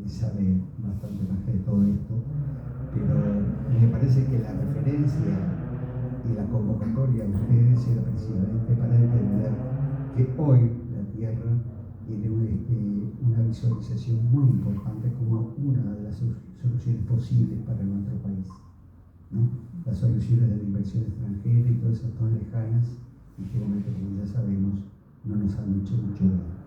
sabe bastante más de todo esto, pero me parece que la referencia y la convocatoria de ustedes era precisamente para entender que hoy la Tierra tiene una visualización muy importante como una de las soluciones posibles para nuestro país, ¿no? Las soluciones de la inversión extranjera y todas esas tan lejanas, últimamente, como ya sabemos, no nos han dicho mucho bien.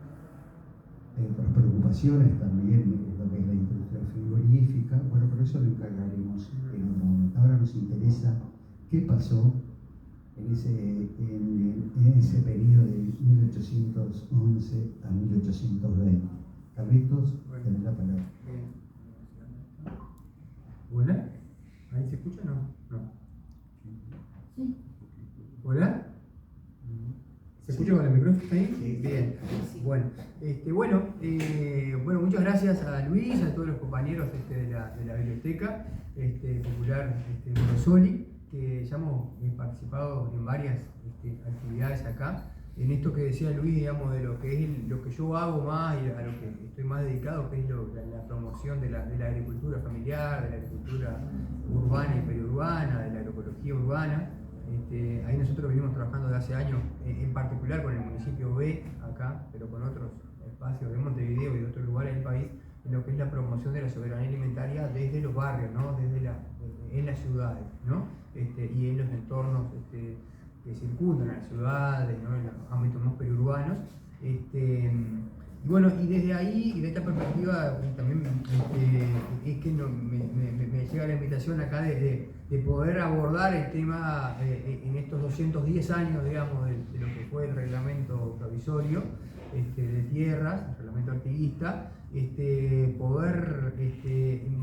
Hay otras preocupaciones también, lo que es la industria frigorífica, bueno, pero eso lo encargaremos en otro momento. Ahora nos interesa qué pasó en ese periodo de 1811 a 1820. Carlitos, tenés la palabra. ¿Hola? ¿Ahí se escucha o no? No. Sí. ¿Hola? ¿Se escucha con el micrófono ahí? Sí. Bien. Bueno, bueno, muchas gracias a Luis, a todos los compañeros de la biblioteca popular Montessori, que ya hemos participado en varias actividades acá. En esto que decía Luis, digamos, de lo que es lo que yo hago más y a lo que estoy más dedicado, que es la promoción de la agricultura familiar, de la agricultura urbana y periurbana, de la agroecología urbana. Ahí nosotros venimos trabajando de hace años, en particular con el municipio B acá, pero con otros espacios de Montevideo y de otros lugares del país, en lo que es la promoción de la soberanía alimentaria desde los barrios, ¿no? En las ciudades, ¿no? Y en los entornos que circundan a las ciudades, ¿no? En los ámbitos más periurbanos. Y bueno, y desde ahí, y de esta perspectiva, también es que me llega la invitación acá de poder abordar el tema en estos 210 años, digamos, de lo que fue el reglamento provisorio de tierras, el reglamento artiguista, poder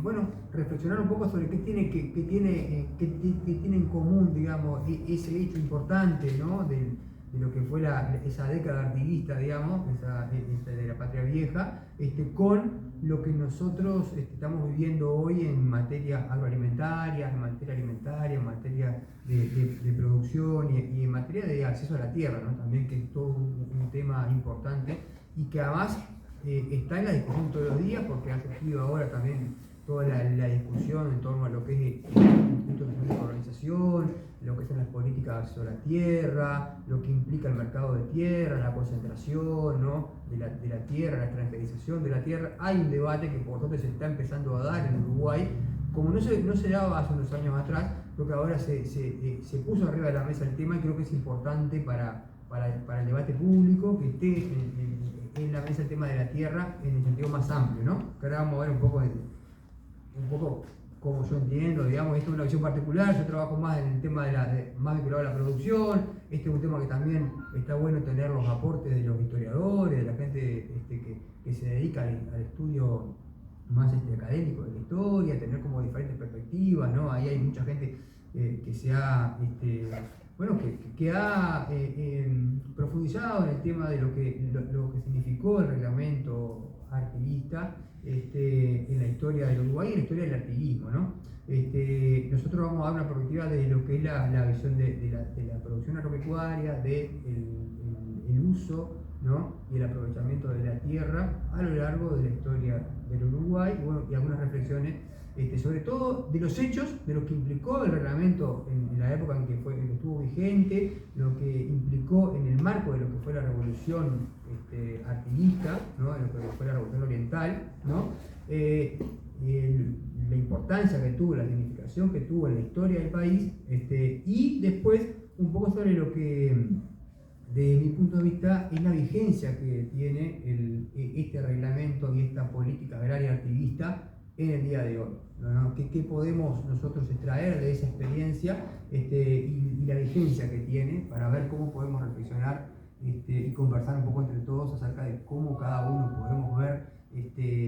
bueno, reflexionar un poco sobre qué tiene en común, digamos, ese hecho importante, ¿no? De lo que fue esa década artiguista, digamos, de la patria vieja, con lo que nosotros estamos viviendo hoy en materia agroalimentaria, en materia de producción y en materia de acceso a la tierra, ¿no? También, que es todo un tema importante y que además está en la discusión todos los días, porque ha surgido ahora también toda la discusión en torno a lo que es el Instituto Nacional de Organización, lo que son las políticas de acceso a la tierra, lo que implica el mercado de tierra, la concentración, ¿no? de la tierra, la extranjerización de la tierra. Hay un debate que por suerte se está empezando a dar en Uruguay, como no se daba hace unos años atrás. Creo que ahora se puso arriba de la mesa el tema, y creo que es importante para el debate público que esté en la mesa el tema de la tierra en el sentido más amplio, ¿no? Que ahora vamos a ver un poco como yo entiendo, digamos. Esto es una visión particular. Yo trabajo más en el tema más vinculado a la producción. Este es un tema que también está bueno tener los aportes de los historiadores, de la gente que se dedica al estudio más académico de la historia, tener como diferentes perspectivas, ¿no? Ahí hay mucha gente que se ha bueno, que ha profundizado en el tema de lo que significó el reglamento artiguista en la historia del Uruguay y en la historia del artiguismo, ¿no? Nosotros vamos a dar una perspectiva de lo que es la visión de la producción agropecuaria, del uso, ¿no? Y el aprovechamiento de la tierra a lo largo de la historia del Uruguay, y, bueno, y algunas reflexiones sobre todo de los hechos, de lo que implicó el reglamento en la época en que estuvo vigente, lo que implicó en el marco de lo que fue la revolución artiguista, ¿no? En lo que fue la revolución oriental, ¿no? La importancia que tuvo, la significación que tuvo en la historia del país, y después un poco sobre lo que, desde mi punto de vista, es la vigencia que tiene este reglamento y esta política agraria artiguista en el día de hoy, ¿no? ¿Qué podemos nosotros extraer de esa experiencia y la vigencia que tiene, para ver cómo podemos reflexionar y conversar un poco entre todos acerca de cómo cada uno podemos ver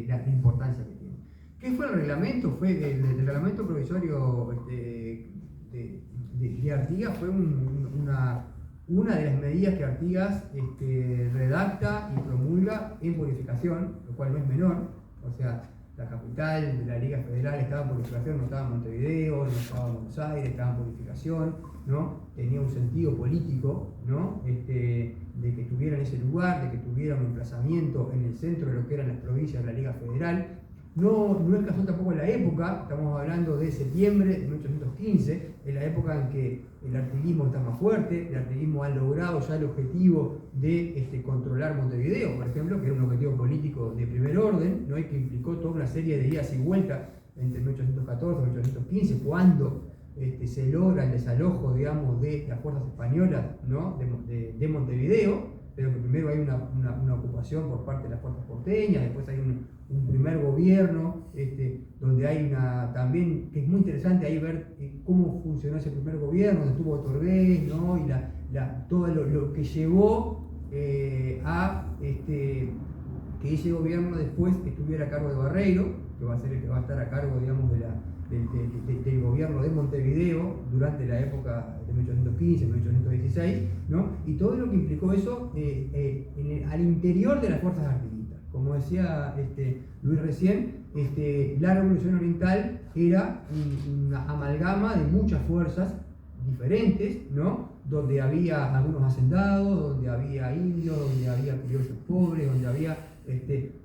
la importancia que tiene? ¿Qué fue el reglamento? El reglamento provisorio de Artigas fue una de las medidas que Artigas redacta y promulga en purificación, lo cual no es menor. O sea, la capital de la Liga Federal estaba en purificación, no estaba en Montevideo, no estaba en Buenos Aires, estaba en purificación, ¿no? Tenía un sentido político, ¿no? De que tuviera en ese lugar, de que tuviera un emplazamiento en el centro de lo que eran las provincias de la Liga Federal. no es casual tampoco la época, estamos hablando de septiembre de 1815, en la época en que el artiguismo está más fuerte, el artiguismo ha logrado ya el objetivo de controlar Montevideo, por ejemplo, que era un objetivo político de primer orden, ¿no? Y que implicó toda una serie de idas y vueltas entre 1814 y 1815, cuando se logra el desalojo, digamos, de las fuerzas españolas, ¿no? de Montevideo, pero que primero hay una ocupación por parte de las fuerzas porteñas, después hay un primer gobierno, donde hay también, que es muy interesante ahí ver cómo funcionó ese primer gobierno, donde estuvo Torres, ¿no? Y todo lo que llevó a que ese gobierno después estuviera a cargo de Barreiro, que va a ser el que va a estar a cargo, digamos, del gobierno de Montevideo durante la época de 1815, 1816, ¿no? Y todo lo que implicó eso al interior de las fuerzas artiguistas. Como decía Luis recién, la Revolución Oriental era una amalgama de muchas fuerzas diferentes, ¿no? Donde había algunos hacendados, donde había indios, donde había criollos pobres, donde había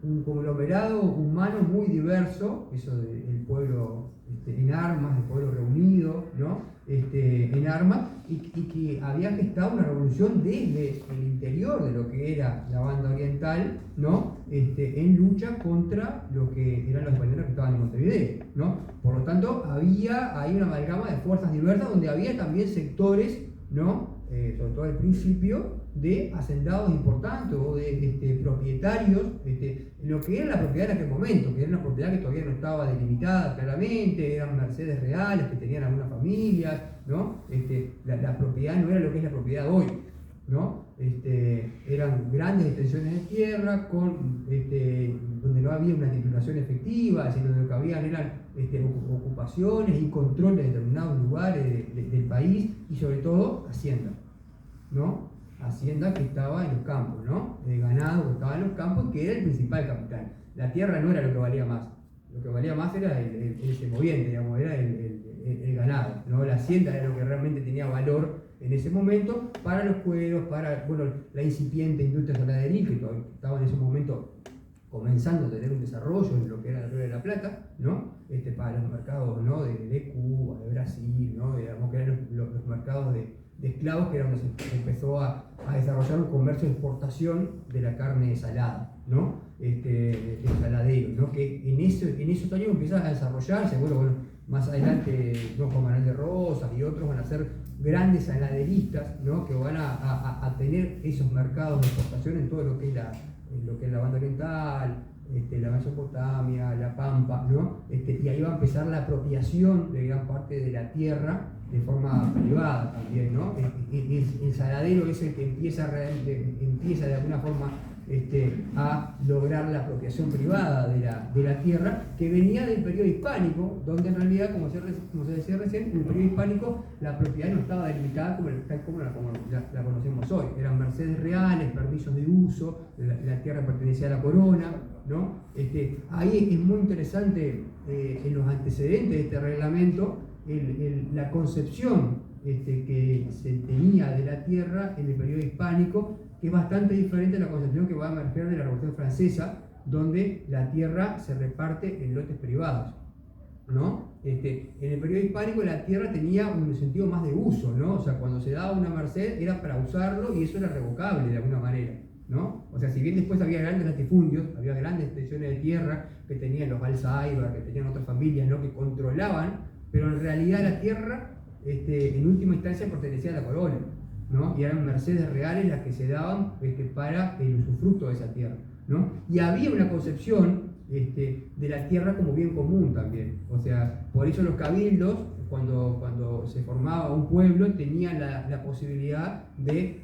un conglomerado humano muy diverso, eso del pueblo en armas, el pueblo reunido, ¿no? En armas, y que había gestado una revolución desde el interior de lo que era la banda oriental, ¿no? En lucha contra lo que eran los españoles que estaban en Montevideo, ¿no? Por lo tanto, había ahí una amalgama de fuerzas diversas donde había también sectores, ¿no? Sobre todo al principio, de hacendados importantes o de propietarios, lo que era la propiedad en aquel momento, que era una propiedad que todavía no estaba delimitada claramente, eran mercedes reales que tenían algunas familias, ¿no? La propiedad no era lo que es la propiedad hoy, ¿no? Eran grandes extensiones de tierra donde no había una titulación efectiva, sino donde lo que habían eran ocupaciones y control de determinados lugares del país y sobre todo hacienda, ¿no? Hacienda que estaba en los campos, ¿no? El ganado que estaba en los campos, que era el principal capital. La tierra no era lo que valía más. Lo que valía más era el semoviente, digamos, era el ganado, ¿no? La hacienda era lo que realmente tenía valor en ese momento para los cueros, para la incipiente industria saladeril, que estaba en ese momento comenzando a tener un desarrollo en lo que era el Río de la Plata, ¿no? Para los mercados, ¿no? de Cuba, de Brasil, ¿no? Digamos que eran los mercados de esclavos, que era donde se empezó a desarrollar un comercio de exportación de la carne salada, ¿no? De saladero, ¿no? Que en esos años empieza a desarrollarse, más adelante don Juan Manuel de Rosas y otros van a ser grandes saladeristas, ¿no? Que van a tener esos mercados de exportación en todo lo que es la banda oriental, la Mesopotamia, la Pampa, ¿no? Y ahí va a empezar la apropiación de gran parte de la tierra de forma privada también, ¿no? El saladero es el que empieza de alguna forma a lograr la apropiación privada de la tierra, que venía del periodo hispánico, donde en realidad, como se decía recién, en el periodo hispánico la propiedad no estaba delimitada tal como la conocemos hoy. Eran mercedes reales, permisos de uso, la tierra pertenecía a la corona, ¿no? Ahí es muy interesante en los antecedentes de este reglamento la concepción que se tenía de la tierra en el periodo hispánico, que es bastante diferente a la concepción que va a emerger de la Revolución Francesa, donde la tierra se reparte en lotes privados, ¿no? En el periodo hispánico la tierra tenía un sentido más de uso, ¿no? O sea, cuando se daba una merced era para usarlo y eso era revocable de alguna manera, ¿no? O sea, si bien después había grandes latifundios, había grandes extensiones de tierra que tenían los Balsaibar, que tenían otras familias, ¿no? Que controlaban, pero en realidad la tierra en última instancia pertenecía a la corona, ¿no? Y eran mercedes reales las que se daban para el usufructo de esa tierra, ¿no? Y había una concepción de la tierra como bien común también. O sea, por eso los cabildos, cuando se formaba un pueblo, tenían la posibilidad de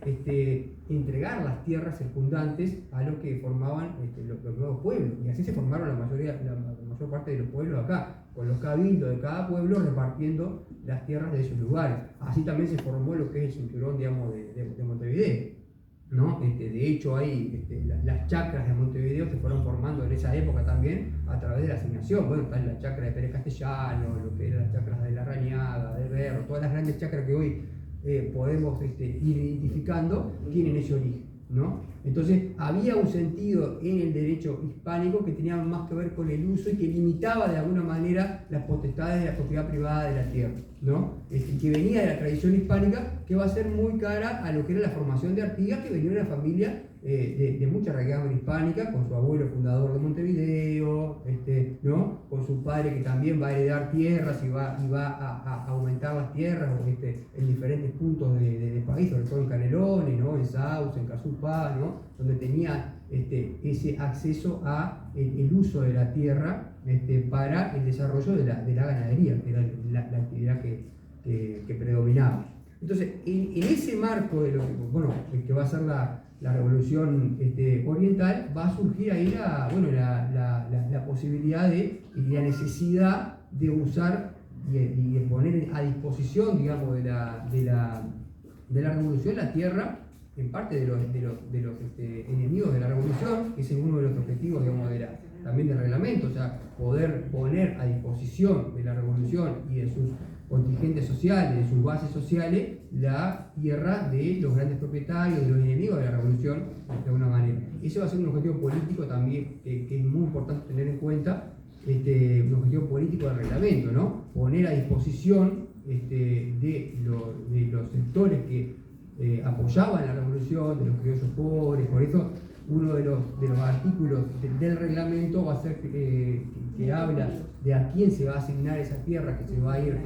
entregar las tierras circundantes a los que formaban los nuevos pueblos. Y así se formaron la mayor parte de los pueblos acá, con los cabildos de cada pueblo repartiendo las tierras de esos lugares. Así también se formó lo que es el cinturón, digamos, de Montevideo, ¿no? De hecho, ahí las chacras de Montevideo se fueron formando en esa época también a través de la asignación. Bueno, está la chacra de Pérez Castellano, lo que eran las chacras de La Rañaga, de Berro, todas las grandes chacras que hoy podemos ir identificando, tienen ese origen, ¿no? Entonces había un sentido en el derecho hispánico que tenía más que ver con el uso y que limitaba de alguna manera las potestades de la propiedad privada de la tierra, ¿no? Que venía de la tradición hispánica, que va a ser muy cara a lo que era la formación de Artigas, que venía de una familia de mucha raigambre hispánica, con su abuelo fundador de Montevideo, ¿no? Con su padre que también va a heredar tierras y va a aumentar las tierras en diferentes puntos del país, sobre todo en Canelones, ¿no? En Sauce, en Casupá, ¿no? Donde tenía ese acceso a el uso de la tierra para el desarrollo de la ganadería, que era la actividad que predominaba. Entonces, en ese marco de lo que va a ser la revolución oriental, va a surgir ahí la posibilidad y la necesidad de usar y de poner a disposición, digamos, de la revolución la tierra en parte de los enemigos de la revolución, que ese es uno de los objetivos, digamos, también del reglamento, o sea, poder poner a disposición de la revolución y de sus contingentes sociales, de sus bases sociales, la tierra de los grandes propietarios, de los enemigos de la revolución, de alguna manera. Ese va a ser un objetivo político también que es muy importante tener en cuenta, un objetivo político del reglamento, ¿no? Poner a disposición de los sectores que apoyaban la revolución, de los criollos pobres. Por eso uno de los artículos del reglamento va a ser que habla de a quién se va a asignar esa tierra que se va a ir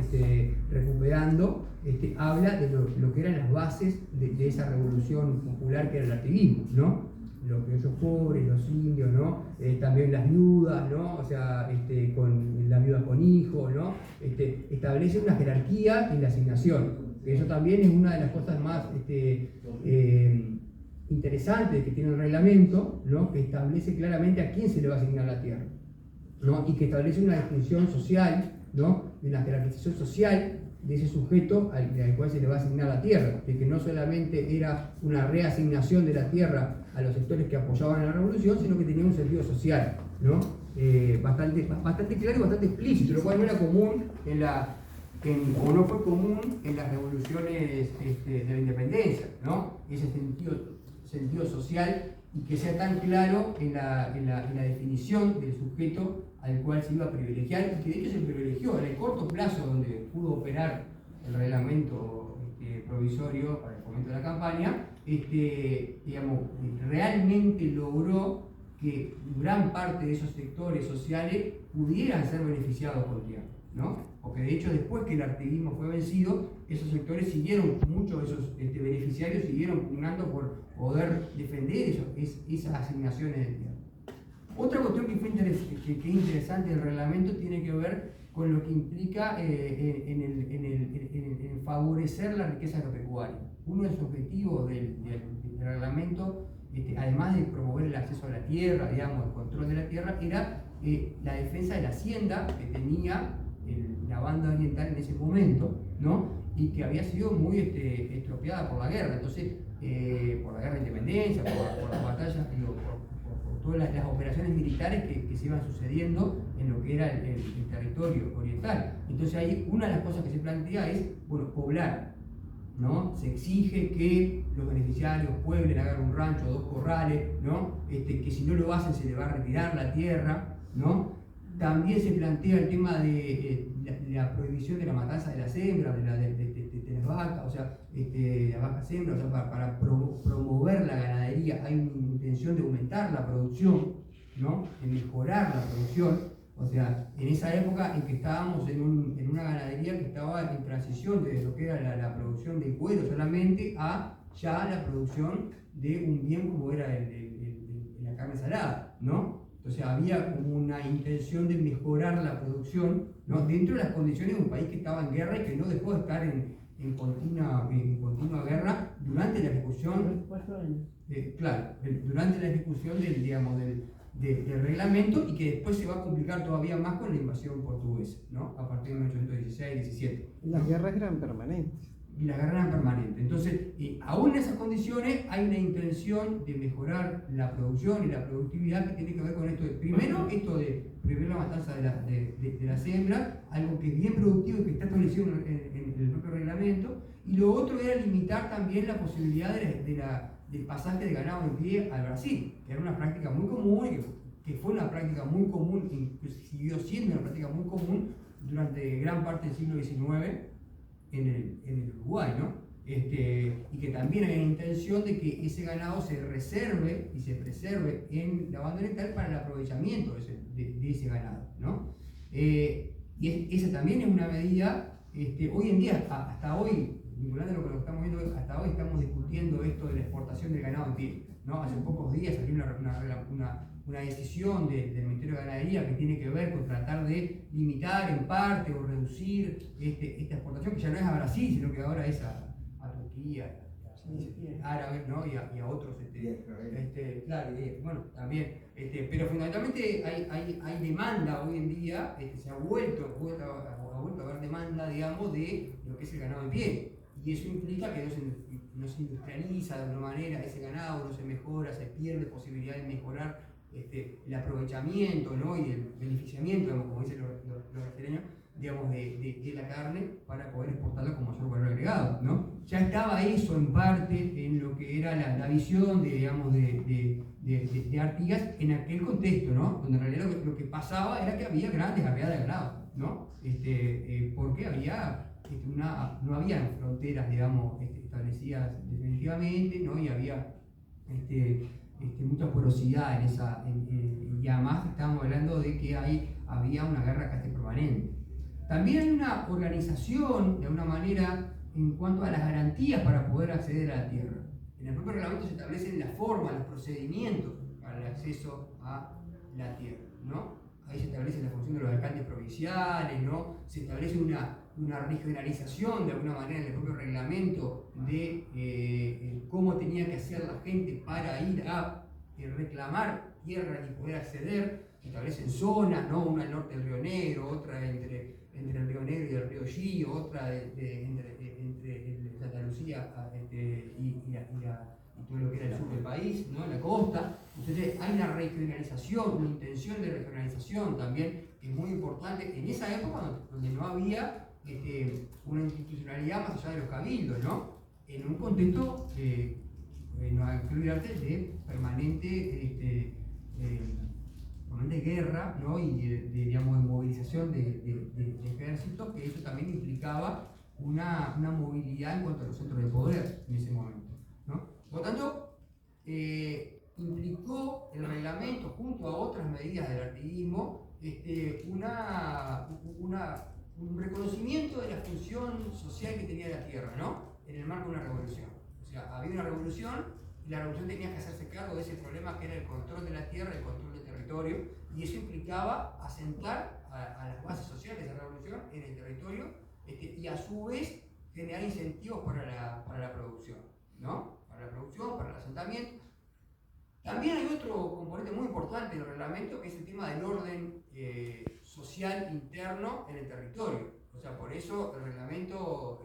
recuperando, habla de lo que eran las bases de esa revolución popular que era el artiguismo, ¿no? Los criollos pobres, los indios, ¿no? También las viudas, ¿no? O sea, con las viudas con hijos, ¿no? Establece una jerarquía en la asignación. Eso también es una de las cosas más interesantes que tiene el reglamento, ¿no? Que establece claramente a quién se le va a asignar la tierra, ¿no? Y que establece una distinción social, ¿no? De la jerarquización social de ese sujeto al cual se le va a asignar la tierra, de que no solamente era una reasignación de la tierra a los sectores que apoyaban a la revolución, sino que tenía un sentido social, ¿no? Bastante claro y bastante explícito, lo cual no era común o no fue común en las revoluciones de la independencia, ¿no? Ese sentido social, y que sea tan claro en la definición del sujeto al cual se iba a privilegiar, y que de hecho se privilegió en el corto plazo donde pudo operar el reglamento provisorio para el fomento de la campaña, digamos, realmente logró que gran parte de esos sectores sociales pudieran ser beneficiados con tierra, ¿no? Porque de hecho después que el artiguismo fue vencido, esos sectores siguieron, muchos de esos beneficiarios siguieron pugnando por poder defender esas asignaciones de tierra. Otra cuestión que es interesante del reglamento tiene que ver con lo que implica en favorecer la riqueza agropecuaria. Uno de los objetivos del reglamento, además de promover el acceso a la tierra, digamos, el control de la tierra, era la defensa de la hacienda que tenía la banda oriental en ese momento, ¿no? Y que había sido muy estropeada por la guerra. Entonces, por la guerra de independencia, por las batallas, por todas las operaciones militares que se iban sucediendo en lo que era el territorio oriental. Entonces ahí una de las cosas que se plantea es, bueno, poblar, ¿no? Se exige que los beneficiarios pueblen, hagan un rancho, 2 corrales, ¿no? Que si no lo hacen se les va a retirar la tierra, ¿no? También se plantea el tema de la prohibición de la matanza de las hembras, de las vacas, o sea, las vacas hembras, o sea, para promover la ganadería. Hay una intención de aumentar la producción, ¿no? De mejorar la producción. O sea, en esa época en que estábamos en una ganadería que estaba en transición de lo que era la producción de cuero solamente a ya la producción de un bien como era la carne salada, ¿no? Entonces había como una intención de mejorar la producción, ¿no? Dentro de las condiciones de un país que estaba en guerra y que no dejó de estar en continua guerra durante la ejecución. Durante la ejecución del reglamento, y que después se va a complicar todavía más con la invasión portuguesa, ¿no? A partir de 1816-17. Las guerras eran permanentes. Y las guerras eran permanentes. Entonces, aún en esas condiciones hay una intención de mejorar la producción y la productividad que tiene que ver con esto. Primero, esto de prohibir la matanza de las hembras, algo que es bien productivo y que está establecido en el propio reglamento. Y lo otro era limitar también la posibilidad de del pasaje de ganado en pie al Brasil, que era una práctica muy común y que fue una práctica muy común, que siguió siendo una práctica muy común durante gran parte del siglo XIX en el Uruguay, ¿no? Y que también hay una intención de que ese ganado se reserve y se preserve en la banda oriental para el aprovechamiento de ese ganado, ¿no? Esa también es una medida, hoy en día, hasta hoy, vinculando lo que estamos viendo, hasta hoy estamos discutiendo esto de la exportación del ganado en pie, ¿no? Hace pocos días salió una decisión del Ministerio de Ganadería que tiene que ver con tratar de limitar en parte o reducir esta exportación, que ya no es a Brasil, sino que ahora es a Turquía, árabes, ¿no? y a otros, claro, bueno, también, pero fundamentalmente hay demanda hoy en día, se ha vuelto a haber demanda, digamos, de lo que es el ganado en pie, y eso implica que no se industrializa de alguna manera ese ganado, no se mejora, se pierde posibilidad de mejorar el aprovechamiento, ¿no? Y el beneficiamiento, digamos, como dicen los brasileños, digamos, de la carne para poder exportarla con mayor valor agregado, ¿no? Ya estaba eso en parte en lo que era la visión digamos, de Artigas en aquel contexto, ¿no? Donde en realidad lo que pasaba era que había grandes arriadas de ganado, ¿no? Porque había no había fronteras, digamos, establecidas definitivamente, ¿no? Y había mucha porosidad en esa, y además estamos hablando de que había una guerra casi permanente. También hay una organización, de alguna manera, en cuanto a las garantías para poder acceder a la tierra. En el propio reglamento se establecen las formas, los procedimientos para el acceso a la tierra, ¿no? Ahí se establece la función de los alcaldes provinciales, ¿no? Se establece una regionalización de alguna manera en el propio reglamento de cómo tenía que hacer la gente para ir a reclamar tierra y poder acceder. Se establecen zonas, ¿no? Una al norte del Río Negro, otra entre el Río Negro y el Río Gí, otra entre Santa Lucía y todo lo que era el sur del país, ¿no? La costa. Entonces hay una regionalización, una intención de regionalización también, que es muy importante en esa época donde no había una institucionalidad más allá de los cabildos, ¿no? En un contexto, no hay que olvidarse, de permanente guerra, ¿no? Y digamos, de movilización de ejércitos, que eso también implicaba una movilidad en cuanto a los centros de poder en ese momento, ¿no? Por lo tanto, implicó el reglamento, junto a otras medidas del artiguismo, un reconocimiento de la función social que tenía la tierra, ¿no? En el marco de una revolución. O sea, había una revolución y la revolución tenía que hacerse cargo de ese problema que era el control de la tierra, el control del territorio, y eso implicaba asentar a las bases sociales de la revolución en el territorio y a su vez generar incentivos para la producción, ¿no? Para la producción, para el asentamiento. También hay otro componente muy importante del reglamento, que es el tema del orden social interno en el territorio. O sea, por eso el reglamento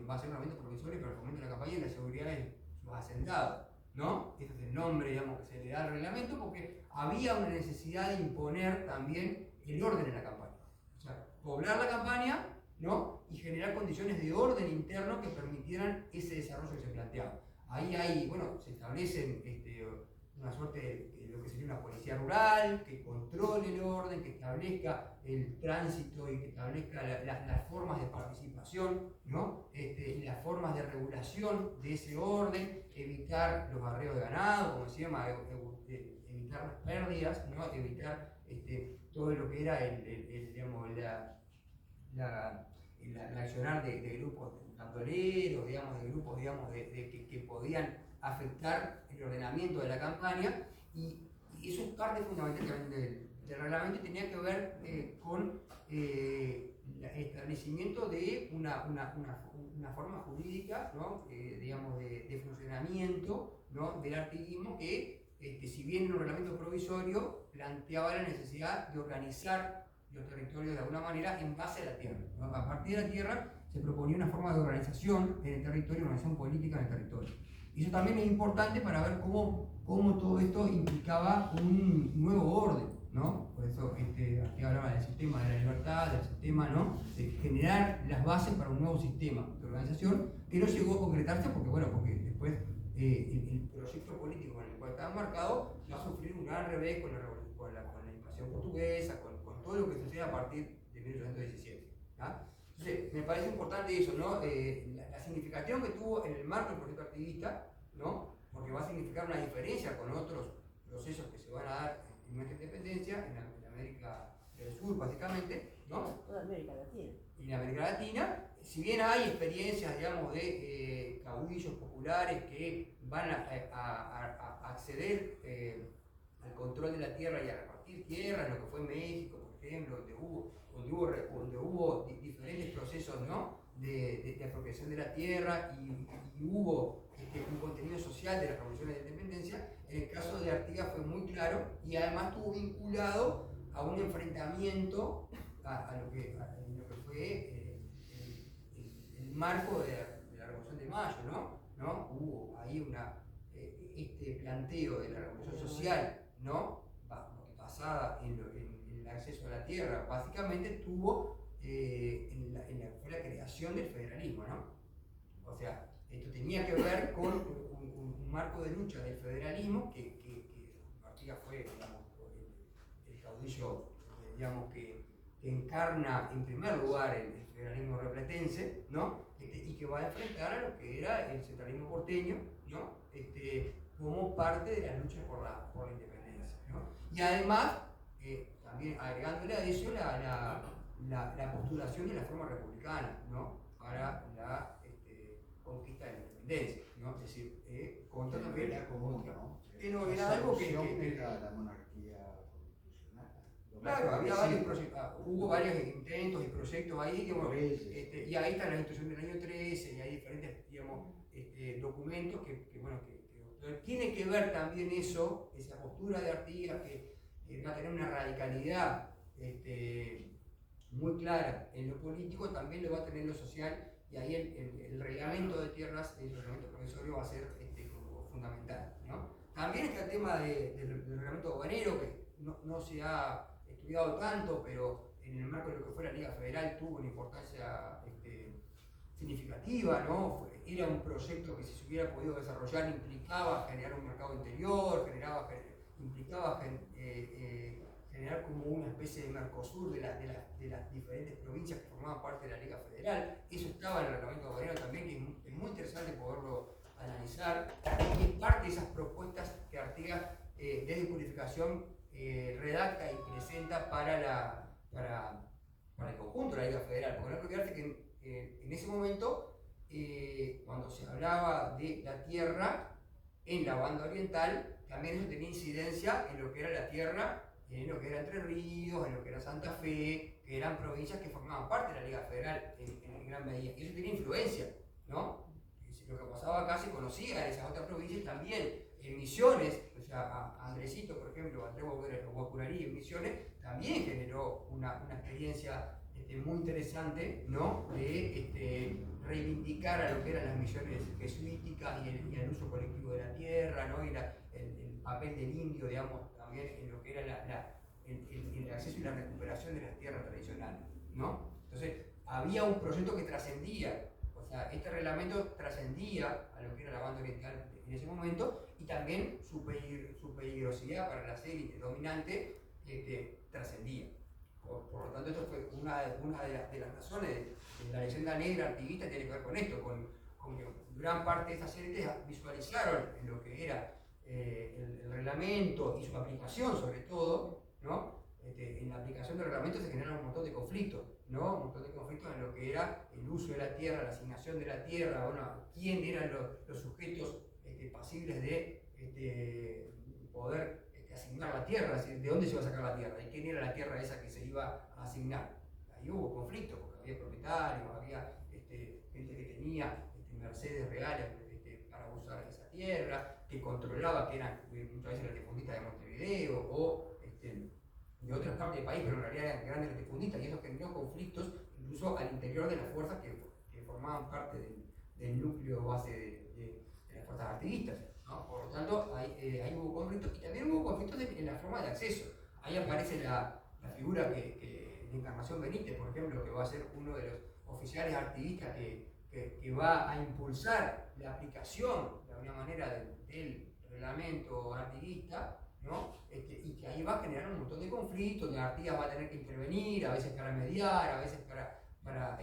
va a ser un reglamento provisorio para el fomento de la campaña y la seguridad de los asentados, ¿no? Ese es el nombre, digamos, que se le da al reglamento, porque había una necesidad de imponer también el orden en la campaña. O sea, poblar la campaña, ¿no? Y generar condiciones de orden interno que permitieran ese desarrollo que se planteaba. Ahí bueno, se establecen una suerte de lo que sería una policía rural, que controle el orden, que establezca el tránsito y que establezca las formas de participación, ¿no? Y las formas de regulación de ese orden, evitar los arreos de ganado, como se llama, evitar las pérdidas, ¿no? Evitar todo lo que era el accionar de grupos cantoneros, digamos, de grupos que podían afectar el ordenamiento de la campaña, y eso es parte fundamental también del reglamento, y tenía que ver con el establecimiento de una forma jurídica, ¿no? Digamos, de funcionamiento, ¿no? Del artiguismo que, si bien en un reglamento provisorio, planteaba la necesidad de organizar los territorios de alguna manera en base a la tierra, ¿no? A partir de la tierra se proponía una forma de organización en el territorio, una organización política en el territorio. Y eso también es importante para ver cómo todo esto implicaba un nuevo orden, ¿no? Por eso aquí hablaba del sistema de la libertad, del sistema, ¿no? De generar las bases para un nuevo sistema de organización que no llegó a concretarse porque después el proyecto político con el cual estaba marcado va a sufrir un gran revés con la invasión portuguesa, con todo lo que sucede a partir de 1817. ¿Ah? Entonces, me parece importante eso, ¿no? La significación que tuvo en el marco del proyecto activista, ¿no? Porque va a significar una diferencia con otros procesos que se van a dar en nuestra independencia, en América del Sur, básicamente, ¿no? Toda América Latina. Y en América Latina, si bien hay experiencias, digamos, de caudillos populares que van a acceder al control de la tierra y a repartir tierra, en lo que fue México, por ejemplo, donde hubo diferentes procesos, ¿no? de apropiación de la tierra y hubo un contenido social de la Revolución de la Independencia, en el caso de Artigas fue muy claro y además estuvo vinculado a un enfrentamiento a lo que fue el marco de la Revolución de Mayo, ¿no? Hubo ahí este planteo de la Revolución Social, ¿no? Basada en el acceso a la tierra, básicamente tuvo fue la creación del federalismo, ¿no? O sea, esto tenía que ver con un marco de lucha del federalismo que Artigas fue, digamos, el caudillo, digamos, que encarna en primer lugar el federalismo replatense, ¿no? Y que va a enfrentar a lo que era el centralismo porteño, ¿no? Como parte de la lucha por la independencia, ¿no? Y además, también agregándole a eso la postulación de la forma republicana, ¿no? Para la conquista de la independencia, ¿no? Es decir, contra también era como otra, ¿no? era algo que era la monarquía constitucional. Claro, había varios proyectos, hubo varios intentos y proyectos ahí, digamos, y ahí está la institución del año 13, y hay diferentes, digamos, documentos que tiene que ver también eso, esa postura de Artigas que va a tener una radicalidad muy clara en lo político, también lo va a tener en lo social, y ahí el reglamento de tierras, el reglamento provisorio va a ser como fundamental, ¿no? También está el tema del reglamento aduanero, que no se ha estudiado tanto, pero en el marco de lo que fue la Liga Federal tuvo una importancia significativa, ¿no? Era un proyecto que si se hubiera podido desarrollar implicaba generar un mercado interior, implicaba generar como una especie de Mercosur de las diferentes provincias que formaban parte de la Liga Federal. Eso estaba en el reglamento aduanero también, que es muy interesante poderlo analizar, y es parte de esas propuestas que Artigas desde Purificación redacta y presenta para el conjunto de la Liga Federal, porque no hay que olvidarse que en ese momento, cuando se hablaba de la tierra en la banda oriental, también eso tenía incidencia en lo que era la tierra, en lo que era Entre Ríos, en lo que era Santa Fe, que eran provincias que formaban parte de la Liga Federal en gran medida, y eso tenía influencia, ¿no? Lo que pasaba acá se conocía en esas otras provincias también. En Misiones, o sea, a Andresito, por ejemplo, Andrés Guacurarí en Misiones, también generó una experiencia muy interesante, ¿no? De reivindicar a lo que eran las misiones jesuíticas y el uso colectivo de la tierra, ¿no? Y el papel del indio, digamos, también en lo que era el acceso y la recuperación de las tierras tradicionales, ¿no? Entonces, había un proyecto que trascendía. O sea, este reglamento trascendía a lo que era la banda oriental en ese momento, y también su peligrosidad para las élites dominantes trascendía. Por lo tanto, esto fue una de las razones de la leyenda negra artiguista, tiene que ver con esto, con que gran parte de estas élites visualizaron en lo que era el reglamento y su aplicación sobre todo, ¿no? En la aplicación del reglamento se generaron un montón de conflictos, ¿no? Un montón de conflictos en lo que era el uso de la tierra, la asignación de la tierra, bueno, quién eran los sujetos pasibles de poder asignar la tierra, es decir, de dónde se iba a sacar la tierra y quién era la tierra esa que se iba a asignar. Ahí hubo conflictos, porque había propietarios, había gente que tenía mercedes reales para usar esa tierra, que controlaba, que eran muchas veces latifundistas de Montevideo o de otras partes del país, pero en realidad eran grandes latifundistas, y eso generó conflictos incluso al interior de las fuerzas que formaban parte del núcleo base de las fuerzas artiguistas, ¿no? Por lo tanto, ahí hubo conflictos, y también hubo conflictos en la forma de acceso. Ahí aparece la figura de Encarnación Benítez, por ejemplo, que va a ser uno de los oficiales artiguistas que que va a impulsar la aplicación de alguna manera del reglamento artiguista, ¿no? Y que ahí va a generar un montón de conflictos, que Artigas va a tener que intervenir, a veces para mediar, a veces para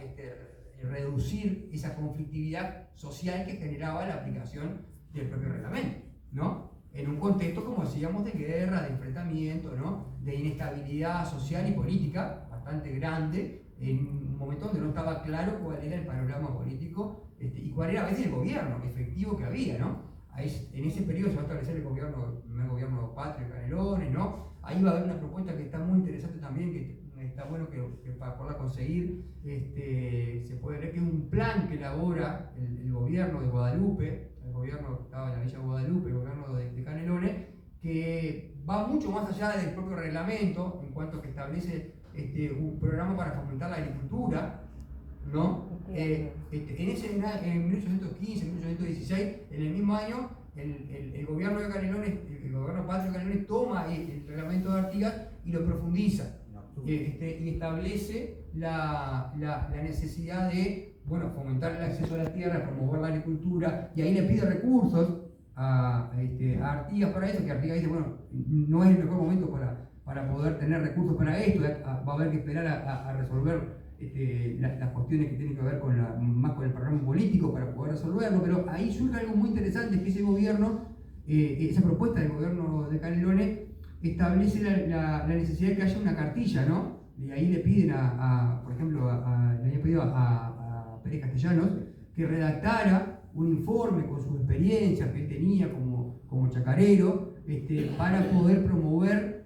reducir esa conflictividad social que generaba la aplicación del propio reglamento, ¿no? En un contexto, como decíamos, de guerra, de enfrentamiento, ¿no? De inestabilidad social y política bastante grande, en un momento donde no estaba claro cuál era el panorama político y cuál era a veces el gobierno efectivo que había, ¿no? En ese periodo se va a establecer el gobierno patrio de Canelones, ¿no? Ahí va a haber una propuesta que está muy interesante también, que está bueno que para poderla conseguir, se puede ver que es un plan que elabora el gobierno de Guadalupe, el gobierno que estaba en la Villa de Guadalupe, el gobierno de Canelones, que va mucho más allá del propio reglamento, en cuanto a que establece un programa para fomentar la agricultura, ¿no? En 1815, 1816, en el mismo año, el gobierno de Canelones, el gobierno patrio de Canelones toma el reglamento de Artigas y lo profundiza, y establece la necesidad de, bueno, fomentar el acceso a la tierra, promover la agricultura, y ahí le pide recursos a Artigas para eso, que Artigas dice, bueno, no es el mejor momento para poder tener recursos para esto, va a haber que esperar a resolver las cuestiones que tienen que ver más con el programa político para poder resolverlo, pero ahí surge algo muy interesante, que ese gobierno, esa propuesta del gobierno de Canelones, establece la necesidad de que haya una cartilla, ¿no? Y ahí le piden por ejemplo, le habían pedido a Pérez Castellanos que redactara un informe con sus experiencias que él tenía como chacarero, para poder promover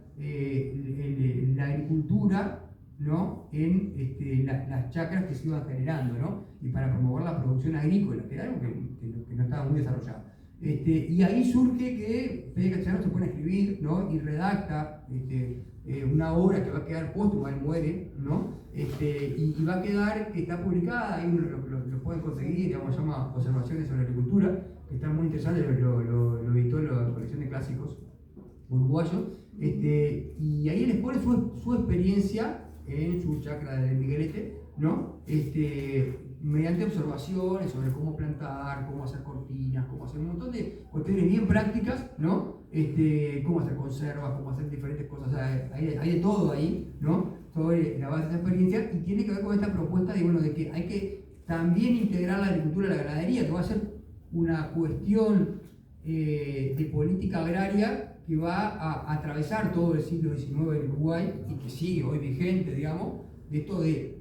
la agricultura, ¿no? En las chacras que se iban generando, ¿no? Y para promover la producción agrícola, que era algo que no estaba muy desarrollado. Y ahí surge que Pérez Castellanos se pone a escribir, ¿no? Y redacta una obra que va a quedar póstuma, él muere, ¿no? Y va a quedar, que está publicada, ahí lo pueden conseguir, digamos, se llama Observaciones sobre Agricultura, que está muy interesante, lo editó la colección de clásicos uruguayos, y ahí él expone su experiencia en su chacra de Miguelete, ¿no? Mediante observaciones sobre cómo plantar, cómo hacer cortinas, cómo hacer un montón de cuestiones bien prácticas, ¿no? Cómo hacer conservas, cómo hacer diferentes cosas, o sea, hay de todo ahí, ¿no? Sobre la base de esa experiencia, y tiene que ver con esta propuesta de, bueno, de que hay que también integrar la agricultura y la ganadería, que va a ser una cuestión de política agraria que va a atravesar todo el siglo XIX en Uruguay y que sigue hoy vigente, digamos, de esto de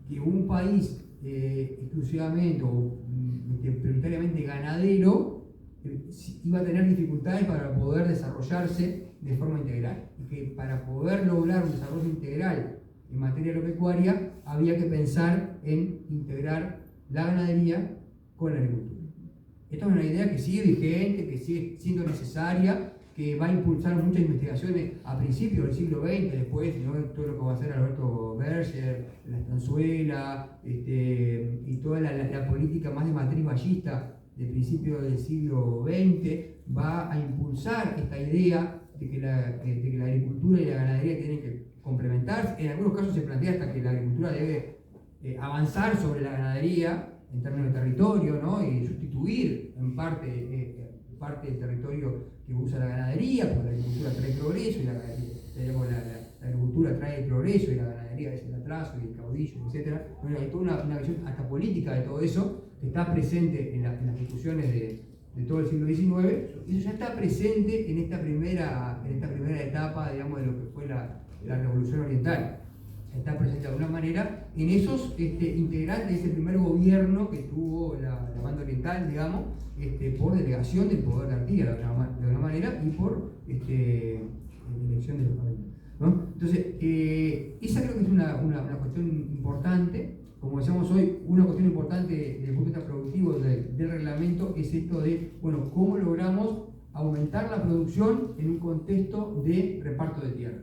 que un país exclusivamente o prioritariamente ganadero iba a tener dificultades para poder desarrollarse de forma integral, y que para poder lograr un desarrollo integral en materia agropecuaria había que pensar en integrar la ganadería con la agricultura. Esta es una idea que sigue vigente, que sigue siendo necesaria, que va a impulsar muchas investigaciones a principios del siglo XX, después, ¿no? Todo lo que va a hacer Alberto Berger, la estanzuela, y toda la política más de matriz ballista de principios del siglo XX, va a impulsar esta idea de que la agricultura y la ganadería tienen que complementarse. En algunos casos se plantea hasta que la agricultura debe avanzar sobre la ganadería en términos de territorio, ¿no? Y sustituir en parte del territorio que usa la ganadería, porque la agricultura trae progreso y la agricultura trae el progreso y la ganadería es el atraso y el caudillo, etc. Bueno, hay toda una visión hasta política de todo eso que está presente en las discusiones de todo el siglo XIX, y eso ya está presente en esta primera etapa, digamos, de lo que fue la Revolución Oriental. Está presente de alguna manera en esos integrantes de ese primer gobierno que tuvo la banda oriental, digamos, por delegación del poder de Artigas de alguna manera y por elección de los cabildos, ¿no? Entonces, esa creo que es una cuestión importante. Como decíamos hoy, una cuestión importante desde el punto de vista productivo del reglamento es esto de, bueno, cómo logramos aumentar la producción en un contexto de reparto de tierra,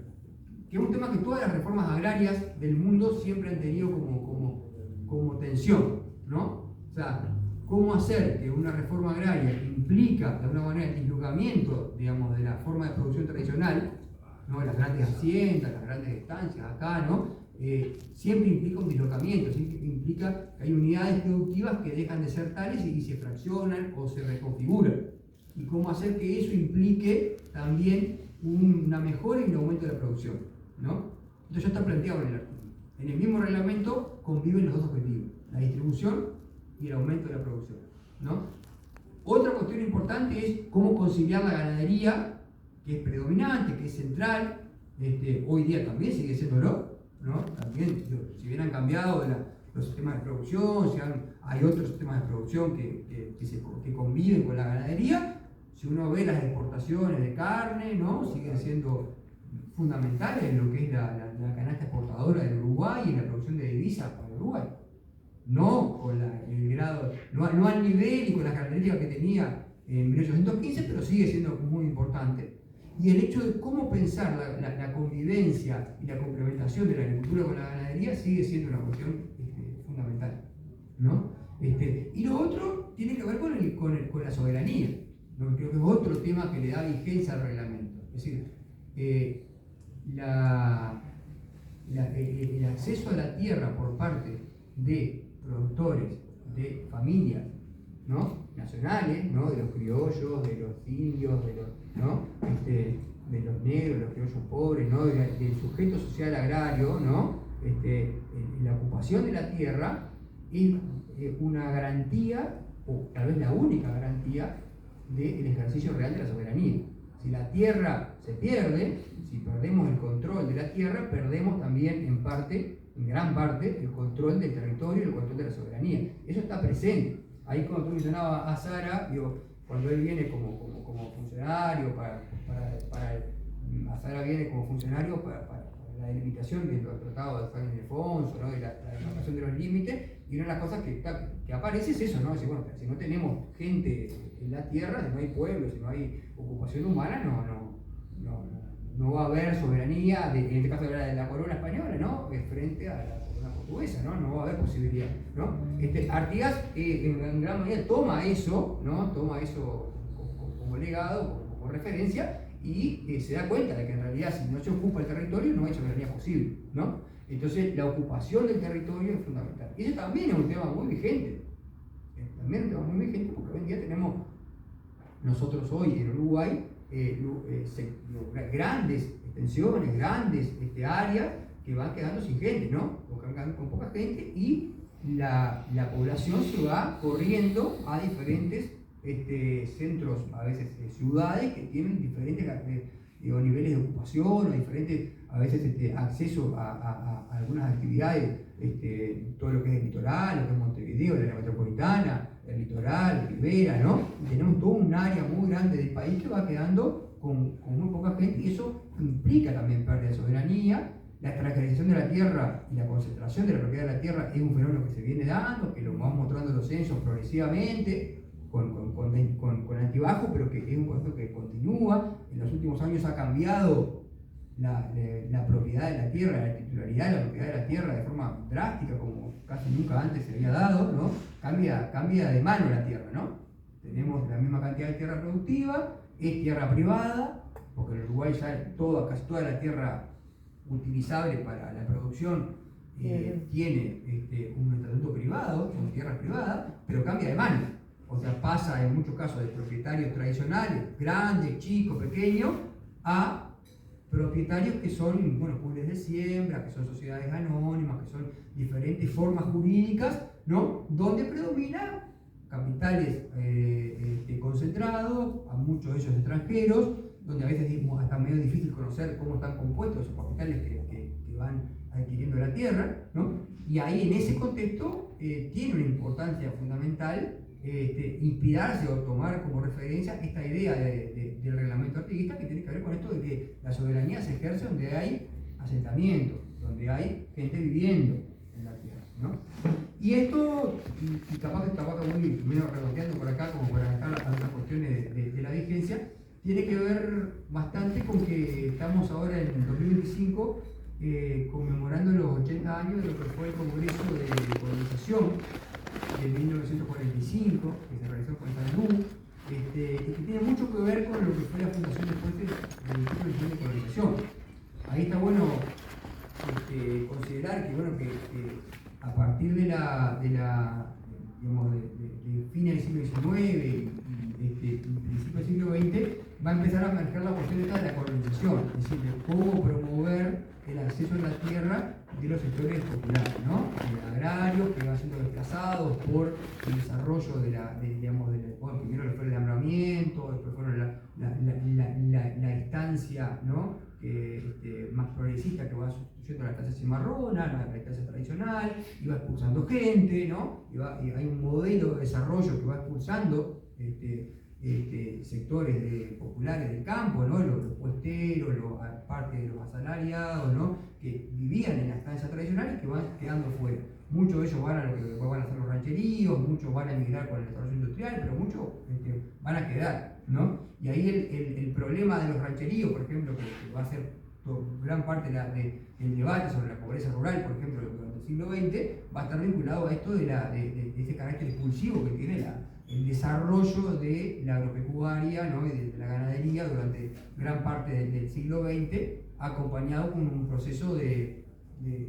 que es un tema que todas las reformas agrarias del mundo siempre han tenido como tensión, ¿no? O sea, cómo hacer que una reforma agraria que implica de alguna manera el dislocamiento, digamos, de la forma de producción tradicional, ¿no? Las grandes haciendas, las grandes estancias acá, ¿no? siempre implica un dislocamiento, siempre implica que hay unidades productivas que dejan de ser tales y se fraccionan o se reconfiguran. Y cómo hacer que eso implique también una mejora y un aumento de la producción, ¿no? Entonces ya está planteado en el artículo. En el mismo reglamento conviven los dos objetivos, la distribución y el aumento de la producción, ¿no? Otra cuestión importante es cómo conciliar la ganadería, que es predominante, que es central, hoy día también sigue siéndolo, ¿no? También, si bien han cambiado los sistemas de producción, hay otros sistemas de producción que conviven con la ganadería, si uno ve las exportaciones de carne, ¿no? Siguen siendo fundamentales en lo que es la canasta exportadora del Uruguay y la producción de divisas para el Uruguay. No con el grado, no al nivel y con las características que tenía en 1815, pero sigue siendo muy importante. Y el hecho de cómo pensar la convivencia y la complementación de la agricultura con la ganadería sigue siendo una cuestión fundamental, ¿no? Y lo otro tiene que ver con la soberanía, ¿no? Creo que es otro tema que le da vigencia al reglamento. Es decir, el acceso a la tierra por parte de productores, de familias, ¿no? Nacionales, ¿no? De los criollos, de los indios, de los negros, de los criollos pobres, ¿no? Del sujeto social agrario, ¿no? La ocupación de la tierra es una garantía, o tal vez la única garantía, del ejercicio real de la soberanía. Si la tierra se pierde, si perdemos el control de la tierra, perdemos también en gran parte, el control del territorio y el control de la soberanía. Eso está presente. Ahí cuando tú mencionabas a Sara, cuando él viene como funcionario, Sara viene como funcionario para la delimitación del tratado de San Ildefonso, ¿no? De la demarcación de los límites, y una de las cosas que aparece es eso, ¿no? Si, bueno, si no tenemos gente en la tierra, si no hay pueblo, si no hay ocupación humana, no va a haber soberanía, en este caso de la corona española, ¿no? Frente a la corona portuguesa, ¿no? Va a haber posibilidad, ¿no? Artigas en gran medida toma eso, ¿no? Toma eso como legado, como referencia, y se da cuenta de que en realidad si no se ocupa el territorio no hay soberanía posible, ¿no? Entonces la ocupación del territorio es fundamental. Y ese también es un tema muy vigente, porque hoy en día tenemos nosotros hoy en Uruguay grandes extensiones, grandes áreas que van quedando sin gente, ¿no? Con poca gente, y la población se va corriendo a diferentes centros, a veces ciudades que tienen diferentes niveles de ocupación o diferentes, a veces acceso a algunas actividades, todo lo que es el litoral, lo que es Montevideo, la área metropolitana, el litoral, Rivera, ¿no? Y tenemos toda un área muy grande del país que va quedando con muy poca gente, y eso implica también pérdida de soberanía. La extranjerización de la tierra y la concentración de la propiedad de la tierra es un fenómeno que se viene dando, que lo vamos mostrando en los censos progresivamente, con altibajo, pero que es un proceso que continúa. En los últimos años ha cambiado la propiedad de la tierra, la titularidad de la propiedad de la tierra de forma drástica, como casi nunca antes se había dado, ¿no? Cambia de mano la tierra, ¿no? Tenemos la misma cantidad de tierra productiva, es tierra privada, porque en Uruguay ya casi toda la tierra utilizable para la producción tiene un estatuto privado, son tierras privadas, pero cambia de mano. O sea, pasa en muchos casos de propietarios tradicionales, grandes, chicos, pequeños, a propietarios que son, pools de siembra, que son sociedades anónimas, que son diferentes formas jurídicas, ¿no? Donde predomina capitales concentrados, a muchos de ellos extranjeros, donde a veces es hasta medio difícil conocer cómo están compuestos esos capitales que van adquiriendo la tierra, ¿no? Y ahí en ese contexto tiene una importancia fundamental inspirarse o tomar como referencia esta idea del reglamento artiguista, que tiene que ver con esto de que la soberanía se ejerce donde hay asentamientos, donde hay gente viviendo en la tierra, ¿no? Y esto, y capaz que voy menos redondeando por acá como para dejar algunas cuestiones de la vigencia, tiene que ver bastante con que estamos ahora en el 2025 conmemorando los 80 años de lo que fue el Congreso de Colonización de 1945, que se realizó en Salud, y que tiene mucho que ver con lo que fue la fundación después del Instituto Nacional de Colonización. Ahí está bueno considerar que, bueno, que a partir de digamos, de fines del siglo XIX y principios del siglo XX, va a empezar a emerger la cuestión esta de la colonización, es decir, de cómo promover el acceso a la tierra de los sectores populares, ¿no? Agrarios que van siendo desplazados por el desarrollo bueno, primero fue el hambramiento, después fueron la instancia, ¿no? Más progresista que va sustituyendo a la estancia cimarrona, la estancia tradicional, y va expulsando gente, ¿no? Y hay un modelo de desarrollo que va expulsando sectores populares del campo, ¿no? Los puesteros, parte de los asalariados, ¿no? Que vivían en la estancia tradicional y que van quedando fuera. Muchos de ellos van a lo que después van a hacer los rancheríos, muchos van a emigrar con el desarrollo industrial, pero muchos van a quedar, ¿no? Y ahí el problema de los rancheríos, por ejemplo, que va a ser gran parte del debate sobre la pobreza rural, por ejemplo, durante el siglo XX, va a estar vinculado a esto de ese carácter expulsivo que tiene el desarrollo de la agropecuaria, ¿no? Y de la ganadería durante gran parte del siglo XX, acompañado con un proceso de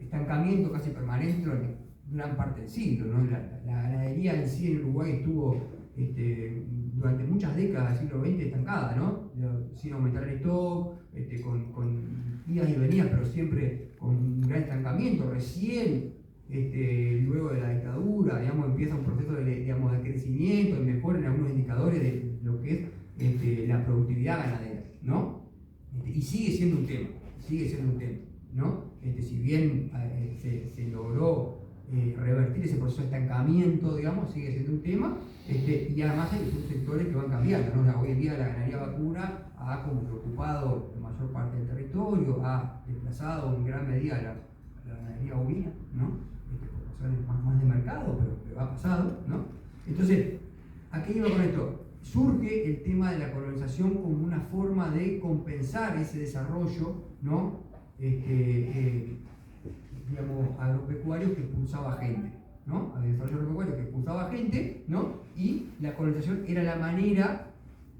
estancamiento casi permanente durante gran parte del siglo, ¿no? La ganadería en sí en Uruguay estuvo durante muchas décadas del siglo XX estancada, ¿no? Sin aumentar el stock, con idas y venidas, pero siempre con un gran estancamiento. Recién, luego de la dictadura, digamos, empieza un proceso de crecimiento, de mejora en algunos indicadores de lo que es la productividad ganadera, ¿no? Y sigue siendo un tema, ¿no? Si bien se logró revertir ese proceso de estancamiento, digamos, sigue siendo un tema, y además hay sectores que van cambiando, ¿no? Hoy en día la ganadería vacuna ha como que ocupado la mayor parte del territorio, ha desplazado en gran medida la ganadería bovina, ¿no? Por razones más de mercado, pero ha pasado, ¿no? Entonces, ¿a qué iba con esto? Surge el tema de la colonización como una forma de compensar ese desarrollo, ¿no? Digamos, agropecuario que expulsaba gente, ¿no? Al desarrollo agropecuario que expulsaba gente, ¿no? Y la colonización era la manera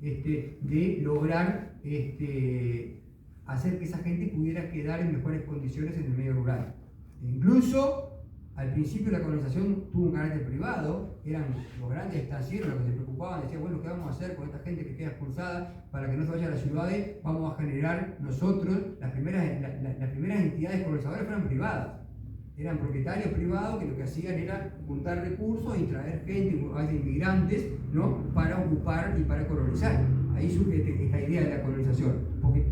de lograr hacer que esa gente pudiera quedar en mejores condiciones en el medio rural. Incluso al principio la colonización tuvo un carácter privado, eran los grandes estancieros los que se preocupaban, decían, bueno, ¿qué vamos a hacer con esta gente que queda expulsada para que no se vaya a las ciudades? Vamos a generar nosotros, las primeras entidades colonizadoras fueron privadas, eran propietarios privados que lo que hacían era juntar recursos y traer gente, a veces inmigrantes, ¿no? Para ocupar y para colonizar. Ahí surge esta idea de la colonización, porque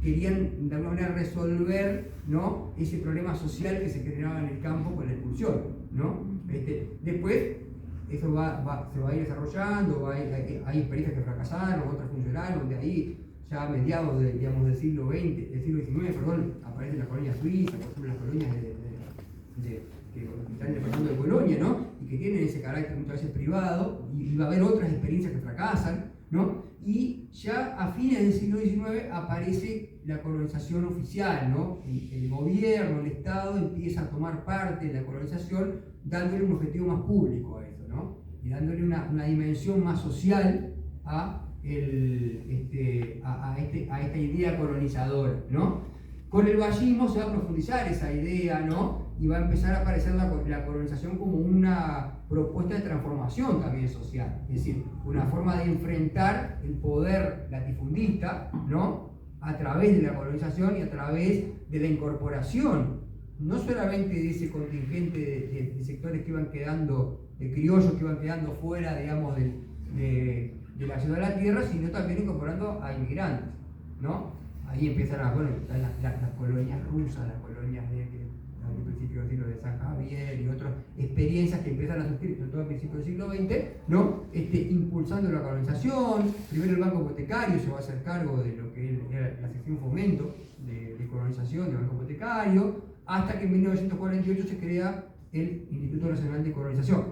querían de alguna manera resolver, ¿no? Ese problema social que se generaba en el campo con la expulsión, ¿no? Después eso se va a ir desarrollando, hay experiencias que fracasaron, otras funcionaron, donde ahí ya a mediados del siglo XIX, aparecen las colonias suizas, por ejemplo las colonias que están en el Fernando de Colonia, ¿no? Y que tienen ese carácter muchas veces privado, y va a haber otras experiencias que fracasan, ¿no? Y ya a fines del siglo XIX aparece la colonización oficial, ¿no? El gobierno, el Estado empieza a tomar parte de la colonización, dándole un objetivo más público a eso, ¿no? Y dándole una dimensión más social a esta idea colonizadora, ¿no? Con el vallismo se va a profundizar esa idea, ¿no? Y va a empezar a aparecer la colonización como una propuesta de transformación también social, es decir, una forma de enfrentar el poder latifundista, ¿no? A través de la colonización y a través de la incorporación, no solamente de ese contingente de sectores que iban quedando, de criollos que iban quedando fuera, digamos, de la ciudad de la tierra, sino también incorporando a inmigrantes, ¿no? Ahí empiezan las colonias rusas, las colonias del principio del siglo de San Javier y otras experiencias que empiezan a surgir, sobre todo a principios del siglo XX, ¿no? Impulsando la colonización. Primero el Banco Hipotecario se va a hacer cargo de lo que era la sección fomento de colonización del Banco Hipotecario, hasta que en 1948 se crea el Instituto Nacional de Colonización.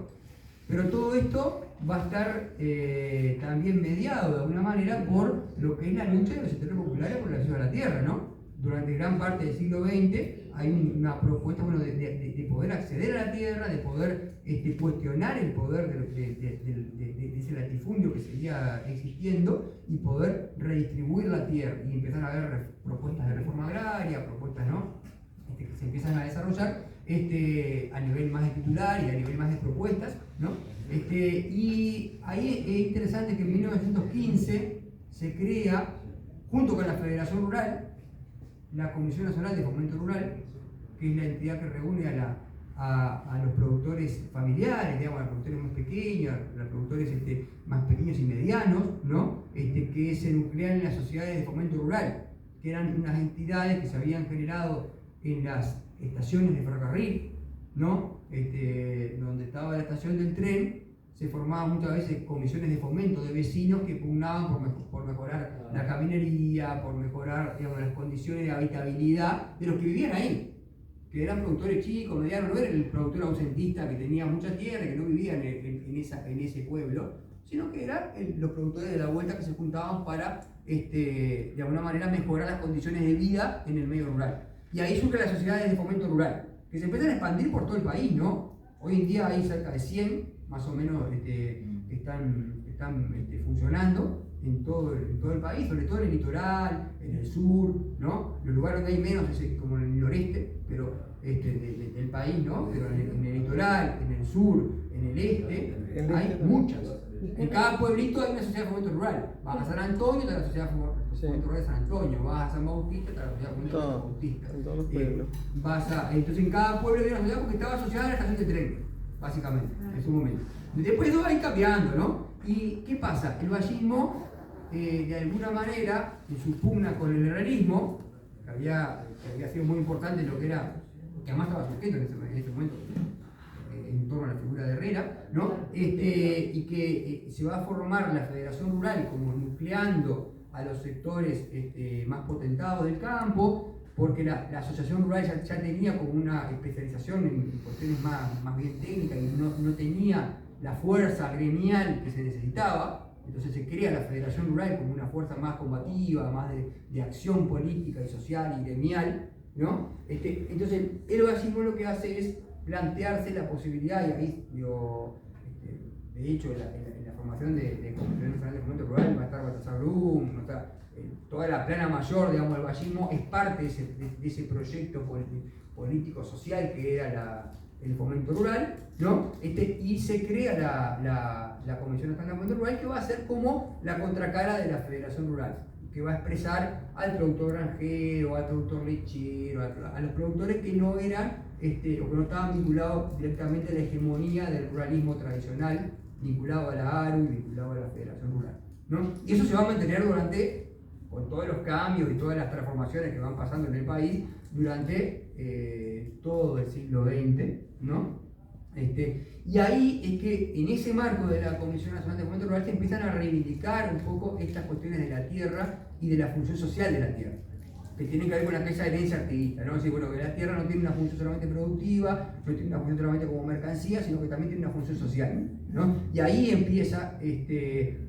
Pero todo esto va a estar también mediado de alguna manera por lo que es la lucha de los sectores populares por el acceso a la tierra, ¿no? Durante gran parte del siglo XX hay una propuesta, bueno, de poder acceder a la tierra, de poder cuestionar el poder de ese latifundio que seguía existiendo y poder redistribuir la tierra. Y empezaron a haber propuestas de reforma agraria, propuestas, ¿no? que se empiezan a desarrollar a nivel más de titular y a nivel más de propuestas, ¿no? Y ahí es interesante que en 1915 se crea, junto con la Federación Rural, la Comisión Nacional de Fomento Rural, que es la entidad que reúne a los productores familiares, digamos, a los productores más pequeños, a los productores más pequeños y medianos, ¿no? Que se nuclean en las sociedades de fomento rural, que eran unas entidades que se habían generado en las estaciones de ferrocarril, ¿no? Donde estaba la estación del tren, se formaban muchas veces comisiones de fomento de vecinos que pugnaban por mejorar la caminería, por mejorar, digamos, las condiciones de habitabilidad de los que vivían ahí, que eran productores chicos, medianos, no era el productor ausentista que tenía mucha tierra y que no vivía en ese pueblo, sino que eran los productores de la vuelta que se juntaban para, de alguna manera, mejorar las condiciones de vida en el medio rural. Y ahí surgen las sociedades de fomento rural, que se empiezan a expandir por todo el país, ¿no? Hoy en día hay cerca de 100, más o menos, que están funcionando en todo el país, sobre todo en el litoral, en el sur, ¿no? Los lugares donde hay menos, como en el noreste, pero del país, ¿no? Pero en el litoral, en el sur, en el este, hay muchas. En cada pueblito hay una sociedad de fomento rural. Vas a San Antonio, está la sociedad de fomento rural de San Antonio. Vas a San Bautista, está la sociedad de fomento rural de San Bautista. En todos los pueblos. Entonces en cada pueblo había una sociedad porque estaba asociada a la estación de tren, básicamente, en su momento. Después eso va a ir cambiando, ¿no? ¿Y qué pasa? El vallismo, de alguna manera, en su pugna con el herrerismo, que había sido muy importante lo que era, que además estaba surgiendo en ese momento, en torno a la figura de Herrera, ¿no? Y que se va a formar la Federación Rural como nucleando a los sectores más potentados del campo, porque la Asociación Rural ya tenía como una especialización en cuestiones más bien técnicas y no tenía la fuerza gremial que se necesitaba. Entonces se crea la Federación Rural como una fuerza más combativa, más de acción política y social y gremial, ¿no? Entonces el vallismo lo que hace es plantearse la posibilidad, y ahí, de hecho, en la formación de Comisión Nacional de Fomento Rural va a estar Baltasar Brum, toda la plana mayor, digamos, del vallismo es parte de ese proyecto político-social que era el fomento rural, ¿no? Y se crea la Comisión Nacional de Fomento Rural, que va a ser como la contracara de la Federación Rural, que va a expresar al productor granjero, al productor lechero, a los productores que no eran o que no estaban vinculados directamente a la hegemonía del ruralismo tradicional, vinculado a la ARU y vinculado a la Federación Rural, ¿no? Y eso se va a mantener con todos los cambios y todas las transformaciones que van pasando en el país durante todo el siglo XX, ¿no? Y ahí es que en ese marco de la Comisión Nacional de Fomento Rural se empiezan a reivindicar un poco estas cuestiones de la tierra y de la función social de la tierra, que tienen que ver con aquella herencia activista, ¿no? Decir, bueno, que la tierra no tiene una función solamente productiva, no tiene una función solamente como mercancía, sino que también tiene una función social, ¿no? Y ahí empieza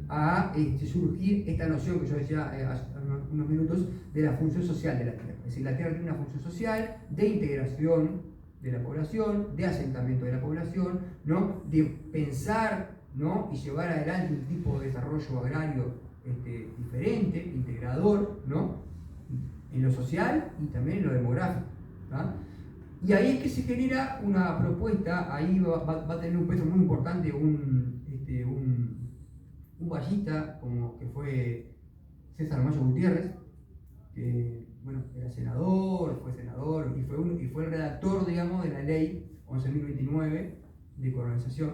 a surgir esta noción que yo decía hace unos minutos de la función social de la tierra. Es decir, la tierra tiene una función social de integración de la población, de asentamiento de la población, ¿no? De pensar, ¿no? Y llevar adelante un tipo de desarrollo agrario diferente, integrador, ¿no? En lo social y también en lo demográfico, ¿tá? Y ahí es que se genera una propuesta, ahí va a tener un peso muy importante un vallista como que fue César Mayo Gutiérrez, que bueno, era senador, fue senador y fue el redactor, digamos, de la ley 11.029 de colonización,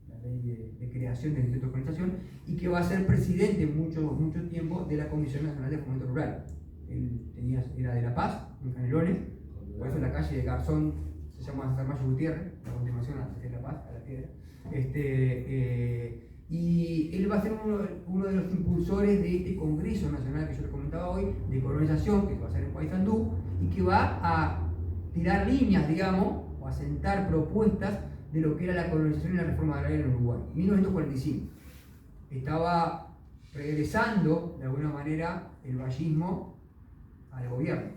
la ley de creación del Instituto de Colonización, y que va a ser presidente mucho tiempo de la Comisión Nacional de Fomento Rural. Él era de La Paz, en Canelones, por eso la calle de Garzón se llama César Mayo Gutiérrez, a continuación de La Paz, a la piedra. Y él va a ser uno de los impulsores de este Congreso Nacional que yo les comentaba hoy, de colonización, que va a ser en Paysandú, y que va a tirar líneas, digamos, o a sentar propuestas de lo que era la colonización y la reforma agraria en Uruguay. 1945. Estaba regresando, de alguna manera, el vallismo al gobierno,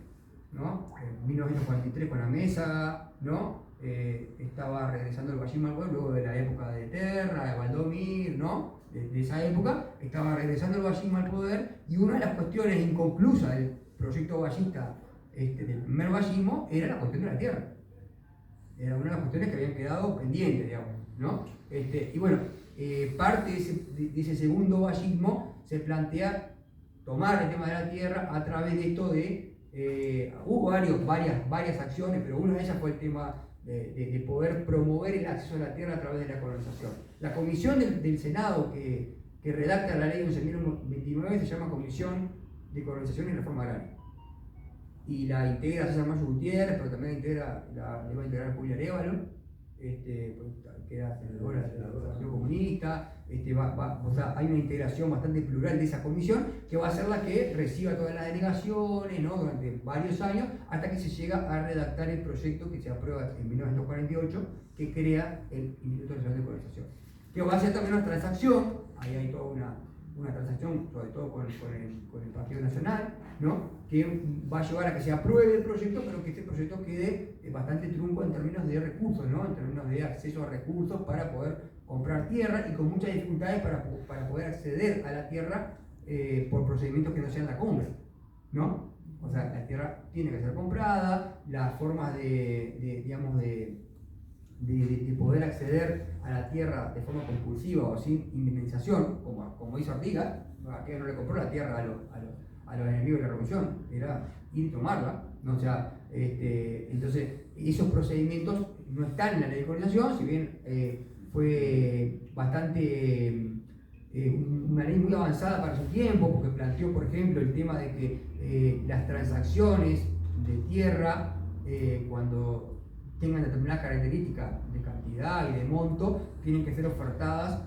¿no? En 1943 con la mesa, ¿no? Estaba regresando el vallismo al pueblo luego de la época de Terra, de Valdomir, ¿no? De esa época, estaba regresando el vallismo al poder, y una de las cuestiones inconclusas del proyecto vallista del primer vallismo era la cuestión de la tierra. Era una de las cuestiones que habían quedado pendientes, digamos, ¿no? Y bueno, parte de ese segundo vallismo se plantea tomar el tema de la tierra a través de esto hubo varias acciones, pero una de ellas fue el tema de poder promover el acceso a la tierra a través de la colonización. La comisión del Senado que redacta la ley 11.029 se llama Comisión de Colonización y Reforma Agraria. Y la integra César Mayo Gutiérrez, pero también la iba a integrar Julia Arévalo, que era senadora del Partido Comunista. O sea, hay una integración bastante plural de esa comisión que va a ser la que reciba todas las denegaciones, ¿no? Durante varios años, hasta que se llega a redactar el proyecto que se aprueba en 1948, que crea el Instituto Nacional de Colonización. Que va a ser también una transacción, ahí hay toda una transacción, sobre todo con el Partido Nacional, ¿no? Que va a llevar a que se apruebe el proyecto, pero que este proyecto quede bastante trunco en términos de recursos, ¿no? En términos de acceso a recursos para poder comprar tierra y con muchas dificultades para poder acceder a la tierra por procedimientos que no sean la compra, ¿no? O sea, la tierra tiene que ser comprada, las formas de poder acceder a la tierra de forma compulsiva o sin indemnización, como hizo Artigas, que no le compró la tierra a los enemigos de la revolución, era ir y tomarla, ¿no? O sea, entonces esos procedimientos no están en la ley de colonización, si bien fue bastante una ley muy avanzada para su tiempo, porque planteó, por ejemplo, el tema de que las transacciones de tierra, cuando tengan determinadas características de cantidad y de monto, tienen que ser ofertadas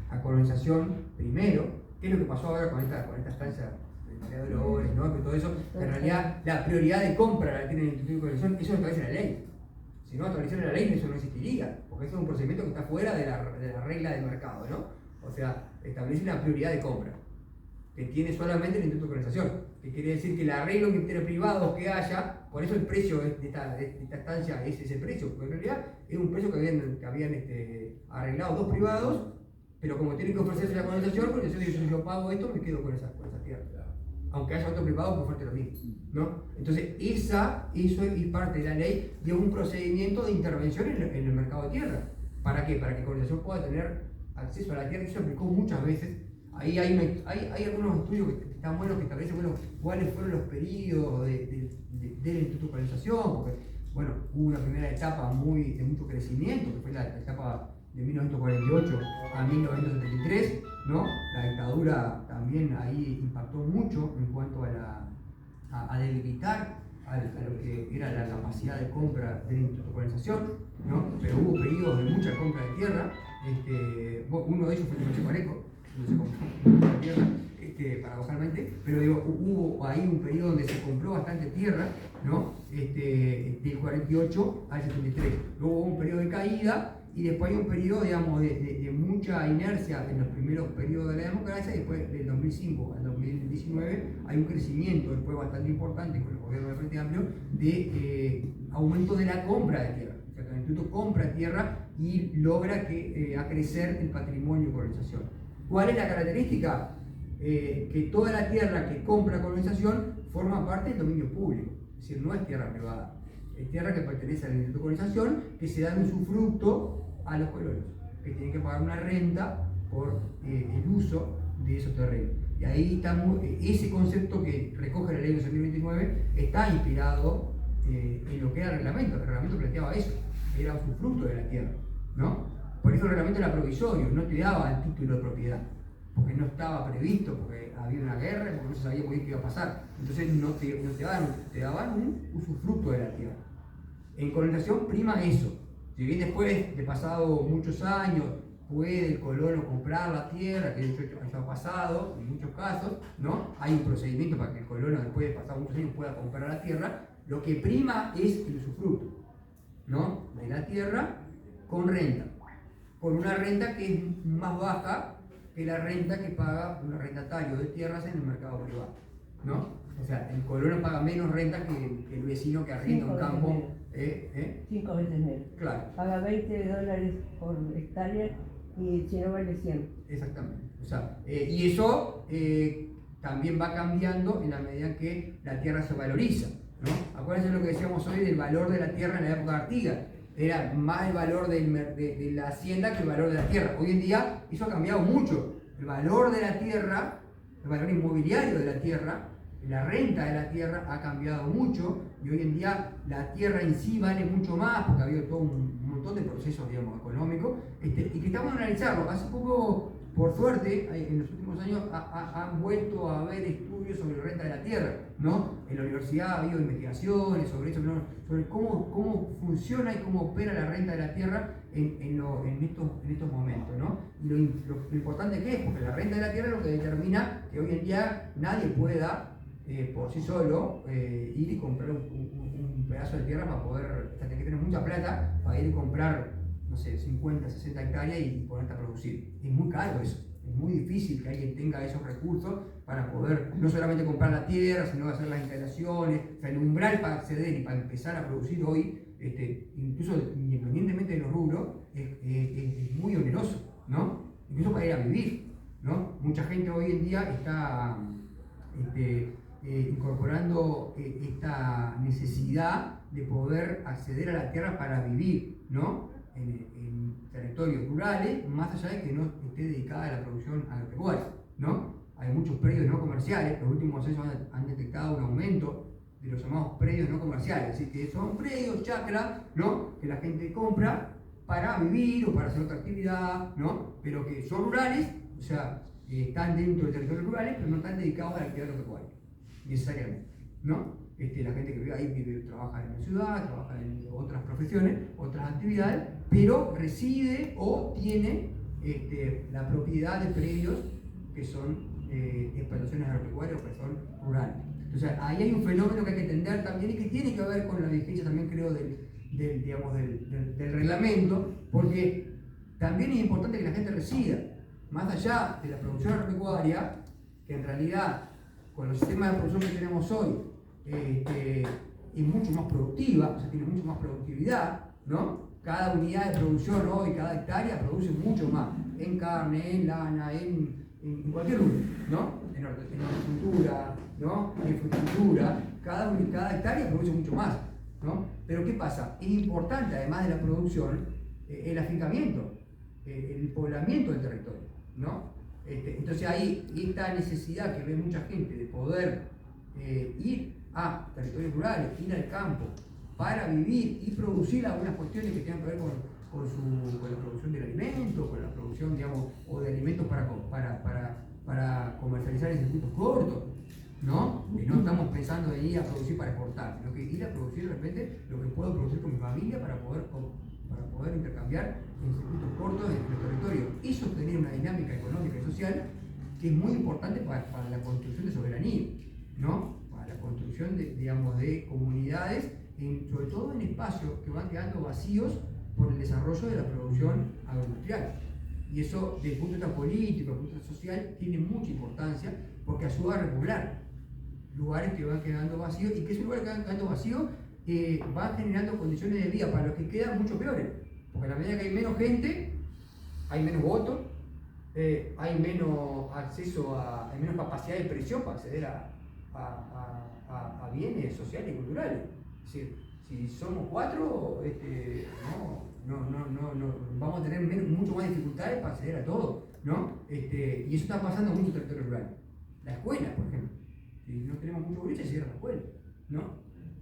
a colonización primero. ¿Qué es lo que pasó ahora con esta estancia de María Dolores, ¿no? Que todo eso, en realidad la prioridad de compra la tiene el Instituto de Colonización, eso no establece la ley. Si no estableciera la ley, eso no existiría, porque eso es un procedimiento que está fuera de la regla del mercado, ¿no? O sea, establece una prioridad de compra, que tiene solamente el Instituto de Colonización, que quiere decir que el arreglo entre privados que haya, por eso el precio de esta estancia es ese precio, porque en realidad es un precio que habían arreglado dos privados, pero como tienen que ofrecerse la colonización, porque si yo pago esto, me quedo con esa tierra, aunque haya otro privado que oferte lo mismo, ¿no? Entonces, eso es parte de la ley de un procedimiento de intervención en el mercado de tierra. ¿Para qué? Para que colonización pueda tener acceso a la tierra, y eso se aplicó muchas veces. Ahí hay algunos estudios que están buenos, que establecen cuáles fueron los periodos del Instituto de Colonización, porque hubo una primera etapa de mucho crecimiento, que fue la etapa de 1948 a 1973, ¿no? La dictadura también ahí impactó mucho en cuanto a debilitar a lo que era la capacidad de compra del Instituto de Colonización, ¿no? Pero hubo periodos de mucha compra de tierra, uno de ellos fue el de José Pareco, donde se compró mucha tierra, paradojalmente, pero hubo ahí un periodo donde se compró bastante tierra, ¿no? Del 48 al 73. Luego hubo un periodo de caída, y después hay un periodo, digamos, de mucha inercia en los primeros periodos de la democracia, y después del 2005 al 2019 hay un crecimiento después bastante importante con el gobierno del Frente Amplio de aumento de la compra de tierra. O sea, que el Instituto compra tierra y logra a crecer el patrimonio de colonización. ¿Cuál es la característica? Que toda la tierra que compra colonización forma parte del dominio público, es decir, no es tierra privada. Es tierra que pertenece al Instituto de Colonización, que se da en usufructo a los colonos, que tienen que pagar una renta por el uso de esos terrenos. Y ahí está ese concepto que recoge la ley de 11.029 está inspirado en lo que era el reglamento. El reglamento planteaba eso, era usufructo de la tierra, ¿no? Por eso el reglamento era provisorio, no te daba el título de propiedad, porque no estaba previsto, porque había una guerra, porque no se sabía muy bien qué iba a pasar. Entonces no te daban un usufructo de la tierra. En colonización prima eso. Si bien después de pasado muchos años puede el colono comprar la tierra, que de hecho ha pasado en muchos casos, ¿no? Hay un procedimiento para que el colono después de pasado muchos años pueda comprar la tierra. Lo que prima es el usufructo, ¿no? De la tierra con renta, con una renta que es más baja que la renta que paga un arrendatario de tierras en el mercado privado, ¿no? O sea, el colono paga menos renta que el vecino que arrienda un campo. 5 veces menos. Claro. Paga $20 por hectárea y si no vale 100. Exactamente. O sea, y eso también va cambiando en la medida que la tierra se valoriza. ¿no? Acuérdense lo que decíamos hoy del valor de la tierra en la época de Artigas. Era más el valor de la hacienda que el valor de la tierra. Hoy en día eso ha cambiado mucho. El valor de la tierra, el valor inmobiliario de la tierra, la renta de la tierra ha cambiado mucho y hoy en día la tierra en sí vale mucho más porque ha habido todo un montón de procesos, digamos, económicos y que estamos analizando. Hace poco, por suerte, en los últimos años han vuelto a haber estudios sobre renta de la tierra, ¿no? En la universidad ha habido investigaciones sobre eso, ¿no? Sobre cómo funciona y cómo opera la renta de la tierra en estos momentos, ¿no? Y lo importante que es, porque la renta de la tierra es lo que determina que hoy en día nadie pueda por sí solo ir y comprar un pedazo de tierra para poder, o sea, tenés que tener mucha plata para ir y comprar, no sé, 50, 60 hectáreas y ponerte a producir. Es muy caro eso, es muy difícil que alguien tenga esos recursos para poder no solamente comprar la tierra, sino hacer las instalaciones, o sea, el umbral para acceder y para empezar a producir hoy, incluso independientemente de los rubros, es muy oneroso, ¿no? Incluso para ir a vivir, ¿no? Mucha gente hoy en día está incorporando esta necesidad de poder acceder a la tierra para vivir, ¿no? En territorios rurales, más allá de que no esté dedicada a la producción agropecuaria, ¿no? Hay muchos predios no comerciales, los últimos años han detectado un aumento de los llamados predios no comerciales, así que son predios, chacras, ¿no? Que la gente compra para vivir o para hacer otra actividad, ¿no? Pero que son rurales, o sea, están dentro de territorios rurales, pero no están dedicados a la actividad agropecuaria, necesariamente, ¿no? La gente que vive ahí trabaja en la ciudad, trabaja en otras profesiones, otras actividades, pero reside o tiene la propiedad de predios que son explotaciones agropecuarias o que son rurales. Entonces ahí hay un fenómeno que hay que entender también y que tiene que ver con la vigencia también, creo, del reglamento, porque también es importante que la gente resida, más allá de la producción agropecuaria, que en realidad con los sistemas de producción que tenemos hoy es mucho más productiva, o sea, tiene mucho más productividad, ¿no? Cada unidad de producción hoy, cada hectárea produce mucho más, en carne, en lana, en cualquier rubro, ¿no? En horticultura, ¿no? En fruticultura, cada hectárea produce mucho más, ¿no? Pero ¿qué pasa? Es importante, además de la producción, el afincamiento, el poblamiento del territorio, ¿no? Entonces ahí esta necesidad que ve mucha gente de poder ir a territorios rurales, ir al campo para vivir y producir algunas cuestiones que tengan que ver con la producción del alimento, con la producción, digamos, o de alimentos para comercializar en circuitos cortos, ¿no? No estamos pensando en ir a producir para exportar, sino que ir a producir de repente lo que puedo producir con mi familia para poder intercambiar en circuitos cortos en los territorios y sostener una dinámica económica y social que es muy importante para la construcción de soberanía, ¿no? Para la construcción de comunidades, sobre todo en espacios que van quedando vacíos por el desarrollo de la producción agroindustrial. Y eso, desde el punto de vista político, desde el punto de vista social, tiene mucha importancia porque ayuda a repoblar lugares que van quedando vacíos y que esos lugares que van quedando vacíos van generando condiciones de vida para los que quedan mucho peores. Porque a la medida que hay menos gente, hay menos votos, hay menos acceso hay menos capacidad de presión para acceder a bienes sociales y culturales. Es decir, si somos 4, no, vamos a tener mucho más dificultades para acceder a todo, ¿no? Y eso está pasando en muchos territorios rurales. La escuela, por ejemplo. Si no tenemos mucho boliche, se cierra la escuela, ¿no?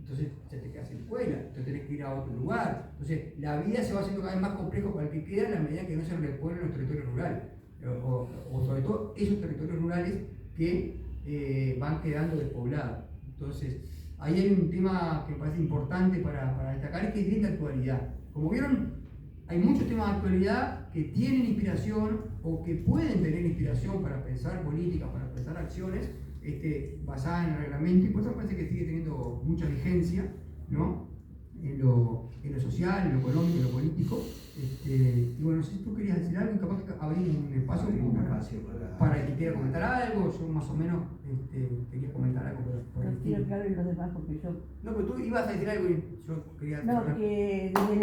Entonces ya te quedas sin escuela, entonces tenés que ir a otro lugar. Entonces la vida se va haciendo cada vez más complejo para el que queda en la medida que no se reponen los territorios rurales. O sobre todo esos territorios rurales que van quedando despoblados. Entonces ahí hay un tema que me parece importante para destacar, que es de la actualidad. Como vieron, hay muchos temas de actualidad que tienen inspiración o que pueden tener inspiración para pensar políticas, para pensar acciones basadas en el reglamento, y por eso me parece que sigue teniendo mucha vigencia, ¿no? En lo social, en lo económico, en lo político. Y bueno, no sé si tú querías decir algo, y capaz que abrir un espacio para el que quiera comentar algo. Yo más o menos quería comentar algo por el No quiero que hablen los demás porque yo... No, pero tú ibas a decir algo y yo quería... No, que desde